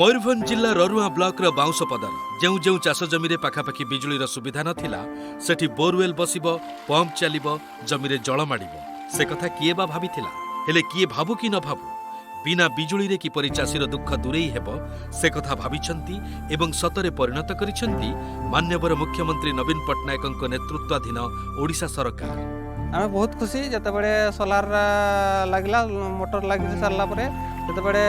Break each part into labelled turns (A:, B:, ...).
A: मयूरभंज जिला ररुआ ब्लॉक बाउंसपदर जो जो चाष जमी पाखापाखि बिजुलीर सुविधा नथिला सेठी बोरवेल बसिबो पंप चलिबो जमीरे जल माडिबो से कथा किए बा भाबिथिला हेले किए भाबु कि न भाबु बिना बिजुली रे किपरि चाषीर दुख दूरेई हेबो से कथा भाबिछंती एवं सतरे परिणत करिछंती मान्यवर मुख्यमंत्री नवीन पट्टनायक नेतृत्वाधीन ओडिशा सरकार।
B: आमे बहुत खुशी जतबेले सोलार लागला मोटर लागि सारला परे जतबेले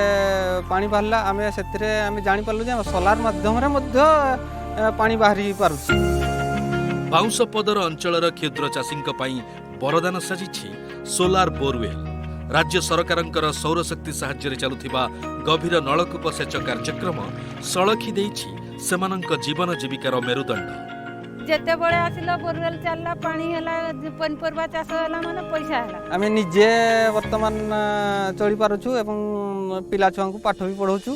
B: पानी बाहरला आमे सेतिरे आमे जानि पारलु जे सोलार माध्यम रे मध्य पानी बाहरी पारुछि।
A: बाउंसपदर अंचलर क्षुद्र चाषींक पई वरदान साजिछि सोलार बोरवेल। राज्य सरकारंकर सौरशक्ति साहाय्य चलुथिबा गभीर नलकूप सेच कार्यक्रम सळखी देइछि सेमानंक जीवन जीविकार मेरुदंड।
C: जेते बळे आसिलो बोरवेल चलला पानी हला पनपरबा चाष हला माने पैसा हला
B: आमे निजे वर्तमान चली पारुछु एवं पिला छुआ को पाठ भी पढौछु।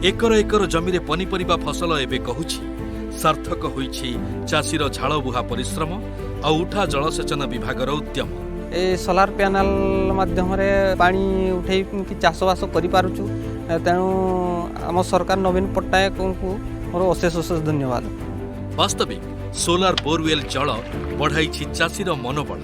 A: एकर एकर जमीरे पनीपरिबा फसल एबे कहुछि सार्थक होइछि चाषीर झाळ बुहा परिश्रम आ उठा जलसेचन विभागर उद्यम।
B: ए सोलार पैनल माध्यम रे पानी उठै कि चाषबास करि पारुछु तेणु आम सरकार नवीन पट्टनायक को मोर अशेष अशेष धन्यवाद।
A: वास्तविक सोलार बोरवेल जल बढ़ाई चाषीर मनोबल।